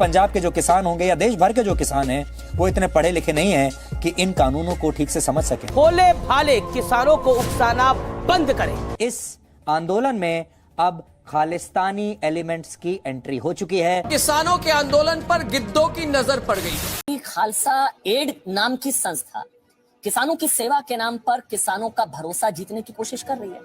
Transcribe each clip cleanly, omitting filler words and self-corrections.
पंजाब के जो किसान होंगे या देश भर के जो किसान हैं वो इतने पढ़े लिखे नहीं हैं कि इन कानूनों को ठीक से समझ सकें। भोले भाले किसानों को उकसाना बंद करें। इस आंदोलन में अब खालिस्तानी एलिमेंट्स की एंट्री हो चुकी है। किसानों के आंदोलन पर गिद्धों की नजर पड़ गई। खालसा एड नाम की संस्था किसानों की सेवा के नाम पर किसानों का भरोसा जीतने की कोशिश कर रही है।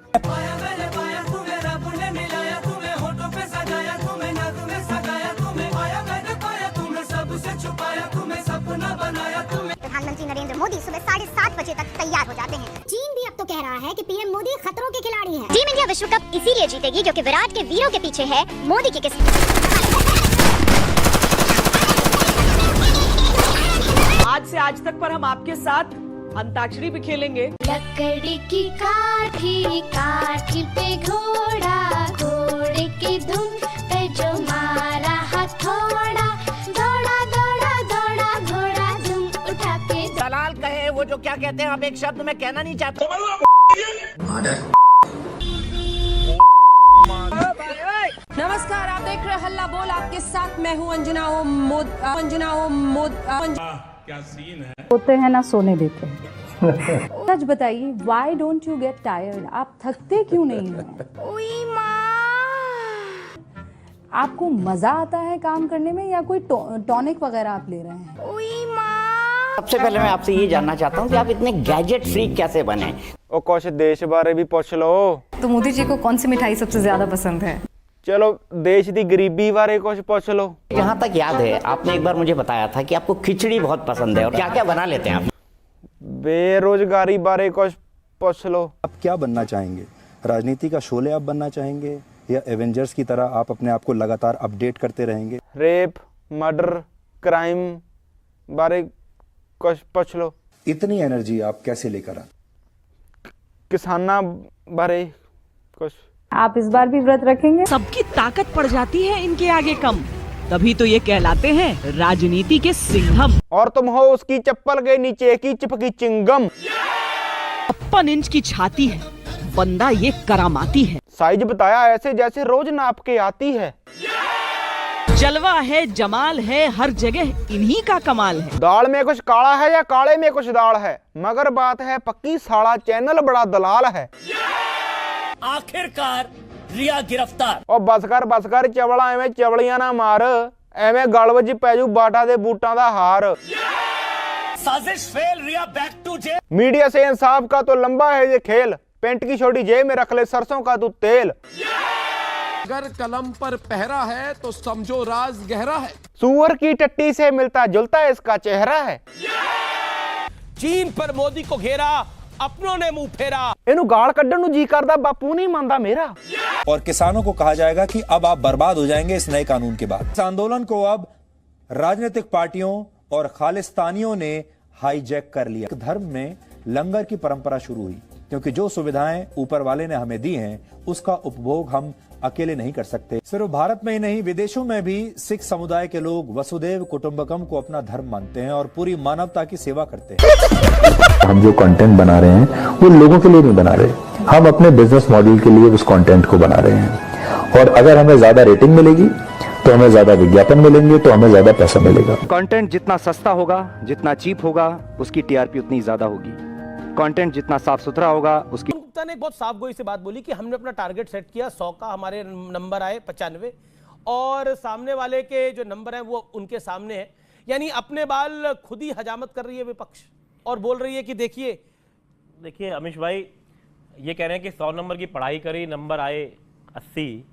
प्रधानमंत्री नरेंद्र मोदी सुबह 7:30 बजे तक तैयार हो जाते हैं। चीन भी अब तो कह रहा है कि पीएम मोदी खतरों के खिलाड़ी हैं। टीम इंडिया विश्व कप इसीलिए जीतेगी क्योंकि विराट के वीरों के पीछे है मोदी की किस्मत। आज से आज तक पर हम आपके साथ अंताक्षरी भी खेलेंगे। लकड़ी की काठी काठी पे घोड़ा, घोड़े की धुन पे जो मारा हथौड़ा, दौड़ा दौड़ा दौड़ा घोड़ा धुम उठा के। दलाल कहे वो जो क्या कहते हैं, आप एक शब्द में कहना नहीं चाहते। नमस्कार, आप देख रहे हल्ला बोल, आपके साथ मैं हूँ अंजना मोद। क्या सीन है? होते हैं ना सोने देते हैं। सच बताइए, why don't you get tired? आप थकते क्यों नहीं हैं? उई माँ, आपको मजा आता है काम करने में या कोई टॉनिक वगैरह आप ले रहे हैं? उई माँ। सबसे पहले मैं आपसे ये जानना चाहता हूँ कि आप इतने गैजेट फ्रीक कैसे बने? और कुछ देश बारे भी पूछ लो। तो मोदी जी को कौन सी मिठाई सबसे ज्यादा पसंद है? चलो देश की गरीबी बारे कुछ पूछ लो। यहाँ तक याद है आपने एक बार मुझे बताया था कि आपको खिचड़ी बहुत पसंद है, और क्या क्या बना लेते हैं आप? बेरोजगारी बारे कुछ पूछ लो। आप क्या बनना चाहेंगे? राजनीति का शोले आप बनना चाहेंगे या एवेंजर्स की तरह आप अपने आप को लगातार अपडेट करते रहेंगे? रेप, मर्डर, क्राइम बारे कुछ पूछ लो। इतनी एनर्जी आप कैसे लेकर आते? किसाना बारे कुछ। आप इस बार भी व्रत रखेंगे? सबकी ताकत पड़ जाती है इनके आगे कम, तभी तो ये कहलाते हैं राजनीति के सिंघम। और तुम हो उसकी चप्पल के नीचे की चिपकी चिंगम। 56 इंच की छाती है, बंदा ये करामाती है। साइज बताया ऐसे जैसे रोज नाप के आती है। जलवा है, जमाल है, हर जगह इन्हीं का कमाल है। दाल में कुछ काला है या काले में कुछ दाल है, मगर बात है पक्की, साला चैनल बड़ा दलाल है। आखिरकार रिया गिरफ्तार। और बस कर चवड़ा एवें चवड़ियां ना मार, एवें गल विच पैजू बाटा दे बूटां दा हार। साजिश fail, Rhea back to jail. Media से इंसाफ का तो लंबा है ये खेल, पेंट की छोटी जेब में रख ले सरसों का तू तेल। अगर कलम पर पहरा है तो समझो राज गहरा है। सूअर की टट्टी से मिलता जुलता इसका चेहरा है। चीन पर मोदी को घेरा, अपनों ने मुंह फेरा। इन्हू गाल कड्ढण नू जी करदा, बापू नहीं मानदा मेरा। और किसानों को कहा जाएगा कि अब आप बर्बाद हो जाएंगे इस नए कानून के बाद। इस आंदोलन को अब राजनीतिक पार्टियों और खालिस्तानियों ने हाईजैक कर लिया। धर्म में लंगर की परंपरा शुरू हुई क्योंकि जो सुविधाएं ऊपर वाले ने हमें दी हैं उसका उपभोग हम अकेले नहीं कर सकते। सिर्फ भारत में ही नहीं, विदेशों में भी सिख समुदाय के लोग वसुदेव कुटुंबकम को अपना धर्म मानते हैं और पूरी मानवता की सेवा करते हैं। हम जो कंटेंट बना रहे हैं वो लोगों के लिए नहीं बना रहे, हम अपने बिजनेस मॉडल के लिए उस कंटेंट को बना रहे हैं। और अगर हमें ज्यादा रेटिंग मिलेगी तो हमें ज्यादा विज्ञापन मिलेंगे, तो हमें ज्यादा पैसा मिलेगा। कंटेंट जितना सस्ता होगा, जितना चीप होगा, उसकी टीआरपी उतनी ज्यादा होगी। कंटेंट जितना साफ सुथरा होगा उसकी। ने बहुत साफ गोई से बात बोली कि हमने अपना टारगेट सेट किया 100 का, हमारे नंबर आए 95 और सामने वाले के जो नंबर हैं वो उनके सामने है। यानी अपने बाल खुद ही हजामत कर रही है विपक्ष और बोल रही है कि देखिए अमीश भाई ये कह रहे हैं कि 100 नंबर की पढ़ाई करी, नंबर आए 80।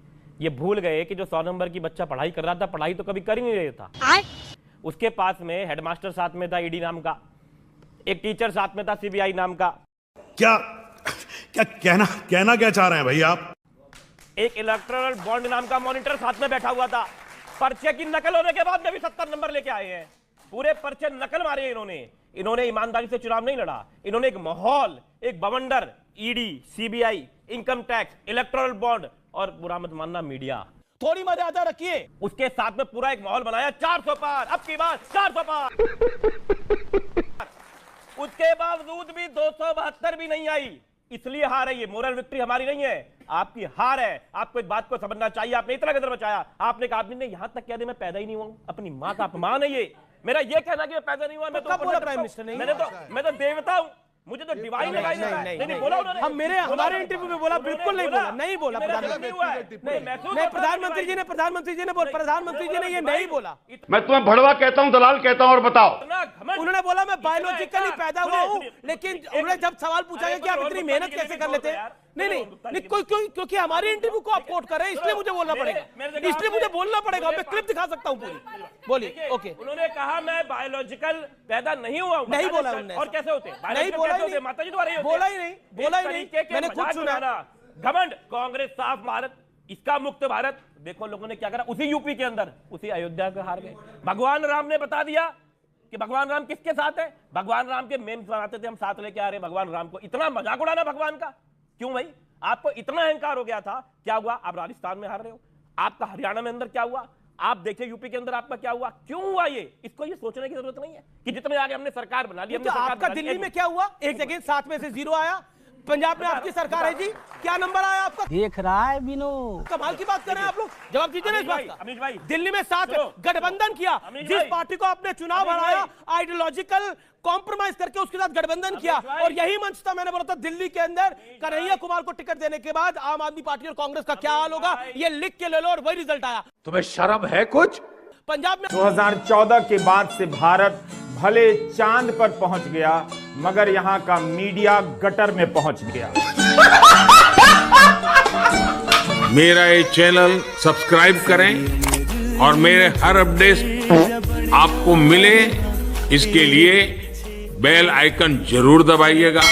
ये भूल गए कि जो 100 नंबर की बच्चा पढ़ाई कर रहा था, पढ़ाई तो कभी कर ही नहीं रहा था। उसके पास में हेडमास्टर साथ में था ईडी नाम का, एक टीचर साथ में था सीबीआई नाम का। क्या कहना क्या चाह रहे हैं भाई आप? एक इलेक्टोरल बॉन्ड नाम का मॉनिटर साथ में बैठा हुआ था। पर्चे की नकल होने के बाद में भी 70 नंबर लेके आए हैं। पूरे पर्चे नकल मारे इन्होंने ईमानदारी से चुनाव नहीं लड़ा। इन्होंने एक माहौल, एक बवंडर, ED, CBI, income tax, electoral bond और बुरा मत मानना मीडिया, थोड़ी मर्यादा रखिए, उसके साथ में पूरा एक माहौल बनाया 400 पार, अब की बात 400 पार। उसके बावजूद भी 272 भी नहीं आई, इसलिए हार रही है। मोरल विक्ट्री हमारी नहीं है, आपकी हार है। आपको इस बात को समझना चाहिए। आपने इतना गदर मचाया, आपने कहा आदमी ने यहां तक कह दिया मैं पैदा ही नहीं हुआ, अपनी मां का अपमान है ये। मेरा ये कहना कि मैं पैदा नहीं हुआ, मैं तो प्राइम मिनिस्टर नहीं, मैं तो देवता हूं, मुझे तो डिवाइन लगाई नहीं बोला उन्होंने। हमारे इंटरव्यू में बोला, बिल्कुल नहीं बोला प्रधानमंत्री जी ने ये नहीं बोला। मैं तुम्हें भड़वा कहता हूं, दलाल कहता हूं, और बताओ। उन्होंने बोला मैं बायोलॉजिकली पैदा हुआ हूं, लेकिन उन्होंने जब सवाल पूछा गया कि आप इतनी मेहनत कैसे कर लेते हैं, नहीं क्योंकि हमारे इंटरव्यू को आप कोट कर रहे हैं, इसलिए मुझे बोलना पड़ेगा, मैं क्लिप दिखा सकता हूं पूरी। बोलिए। ओके, उन्होंने कहा मैं बायोलॉजिकल पैदा नहीं हुआ हूं। नहीं बोला उन्होंने, और कैसे होते? नहीं बोला ही नहीं, माता जी द्वारा बोला ही नहीं, मैंने खुद सुना। घमंड, कांग्रेस साफ भारत, इसका मुक्त भारत। देखो लोगों ने क्या करा उसी यूपी के अंदर, उसी अयोध्या को हार गए। भगवान राम ने बता दिया कि भगवान राम किसके साथ है। भगवान राम के मेम्स बनाते थे हम, साथ लेके आ रहे भगवान राम को। इतना मजाक उड़ाना भगवान का क्यों भाई? आपको इतना अहंकार हो गया था, क्या हुआ? आप राजस्थान में हार रहे हो, आपका हरियाणा में अंदर क्या हुआ, आप देखिए यूपी के अंदर आपका क्या हुआ, क्यों हुआ ये? इसको ये सोचने की जरूरत नहीं है कि जितने आगे हमने सरकार बना ली। तो आपका दिल्ली में क्या हुआ? एक जगह 7 में से 0 आया। पंजाब में आपकी सरकार है जी, क्या नंबर आया आपका? देख रहा है बिनो, कमाल की बात कर रहे हैं आप लोग। जवाब दीजिए ना इस बात का। अमीश भाई, दिल्ली में 7 गठबंधन किया, जिस पार्टी को आपने चुनाव हराया, आइडियोलॉजिकल कॉम्प्रोमाइज करके उसके साथ गठबंधन किया, और यही मंच था। मैंने बोला था दिल्ली के अंदर कन्हैया कुमार को टिकट देने के बाद आम आदमी पार्टी और कांग्रेस का क्या हाल होगा, ये लिख के ले लो, और वही रिजल्ट आया। तुम्हें शर्म है कुछ? पंजाब में 2014 के बाद से भारत भले चांद पर पहुंच गया, मगर यहां का मीडिया गटर में पहुंच गया। मेरा ये चैनल सब्सक्राइब करें और मेरे हर अपडेट आपको मिले, इसके लिए बेल आइकन जरूर दबाइएगा।